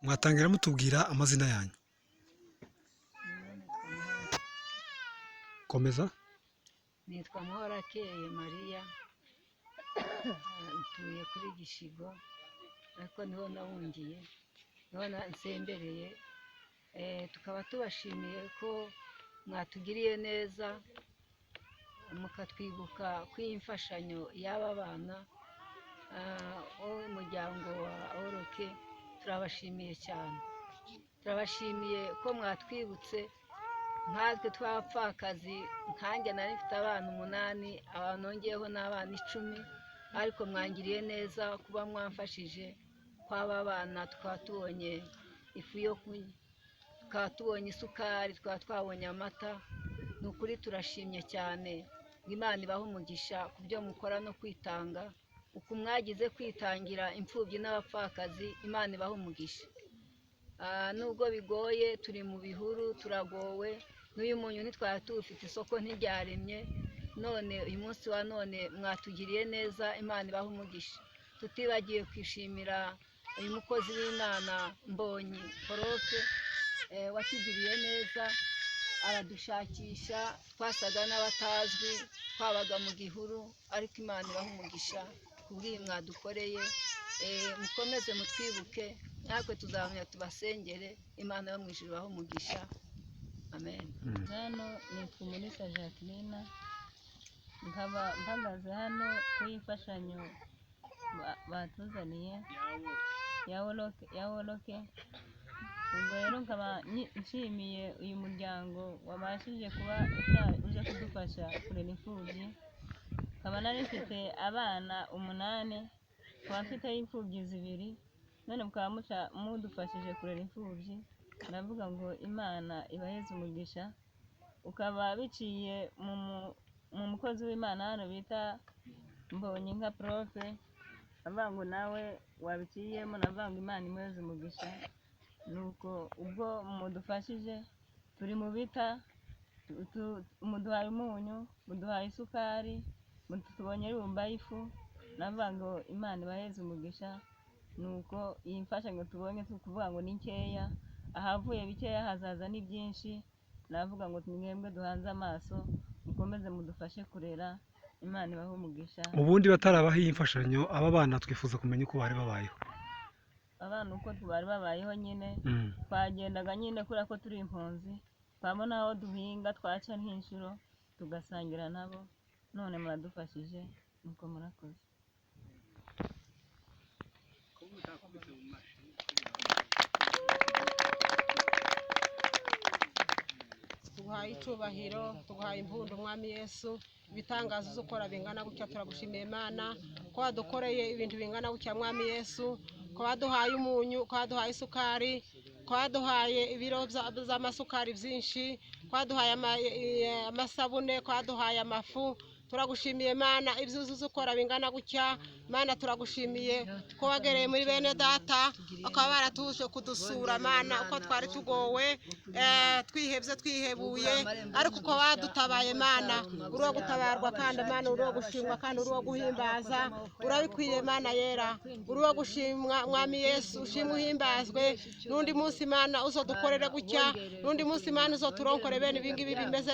Mwatangira mutubwira amazina yanyu. Komeza. Nitwa Muhorakeye Mariya, ntuye kuri Gishigo, ariko niho nahungiye, niho nsembereye. Tukaba tubashimiye ko mwatugiriye neza, mukatwibuka kw'imfashanyo y'aba bana w'umuryango wa Oroke. Turabashimiye cyane, turabashimiye ko mwatwibutse nkatwe tw'abapfakazi. Nkanjye nari mfite abana 8, nongeyeho n'abana 10, ariko mwangiriye neza kuba mwamfashije kw'aba bana. Tukaba tubonye ifu yo kunywa, tukaba tubonye isukari, tukaba twabonye amata. Ni ukuri turashimye cyane. Imana ibahe umugisha ku byo mukora no kwitanga, uko mwagize kwitangira imfubyi n'abapfakazi. Imana ibahe umugisha. Nubwo bigoye, turi mu bihuru, turagowe. N'uyu munyu ntitwari tuwufite, isoko ntiryaremye. None uyu munsi wa none mwatugiriye neza, Imana ibahe umugisha. Tutibagiye kwishimira uyu mukozi w'Imana Mbonyi Profe, watugiriye neza, aradushakisha. Twasaga n'abatazwi, twabaga mu gihuru, ariko Imana ibahe umugisha kubw'iyi mwadukoreye. Mukomeze mutwibuke, natwe tuzamenya tubasengere. Imana yo mu ijuru ibahe umugisha. Amen. Hano nitwa Umulisa Jacqueline, nkaba mpagaze hano kuri imfashanyo batuzaniye ya Oroke. Ubwo rero nkaba nshimiye uyu muryango wabashije kuba uje kudufasha kurera imfubyi. Nkaba nari mfite abana 8, nkaba mfite imfubyi 2, none mukaba mudufashije kurera imfubyi. Ndavuga ngo Imana ibaheze umugisha. Ukaba biciye mu mukozi w'Imana hano bita Mbonyi nka Profe, ndavuga ngo nawe wabiciyemo. Ndavuga ngo Imana imuheze umugisha. Nuko ubwo mudufashije, turi mu bita, muduhaye umunyu, muduhaye isukari, mutubonye ibumba y'ifu. Ndavuga ngo Imana ibaheze umugisha. Nuko iyi mfashanyo tubonye tukuvuga ngo ni nkeya, ahavuye bikeya hazaza ni byinshi. Ndavuga ngo mwebwe duhanze amaso, mukomeze mudufashe kurera. Imana ibahe umugisha. Ubundi batarabaho iyi mfashanyo, aba bana twifuza kumenya uko bari babayeho. Abana uko bari babayeho nyine, twagendaga nyine kubera ko turi impunzi, twabona aho duhinga twaca nk'inshuro tugasangira nabo. None muradufashije, nuko murakoze. Tuguhaye icyubahiro, tuguhaye impundu Mwami Yesu. Ibitangazo uzi ukora bingana gutya, turagushimiye Imana ko wadukoreye ibintu bingana gutya Mwami Yesu, ko waduhaye umunyu, ko waduhaye isukari, ko waduhaye ibiro by'amasukari byinshi, ko waduhaye amasabune, ko waduhaye amafu. Turagushimiye Mana ibyo uzi ukora bingana gutya. Mana turagushimiye ko wagereye muri bene data, bakaba baratuje kudusura Mana, uko twari tugowe, twihebye twihebuye, ariko uko wadutabaye Mana. Uri uwo gutabarwa kandi Mana, uri uwo gushimwa kandi uri uwo guhimbaza. Urabikwiye Mana yera, uri uwo gushimwa Mwami Yesu. Ushimwe uhimbazwe. N'undi munsi Mana uzodukorere gutya, n'undi munsi Mana uzoturonkore bene ibingibi bimeze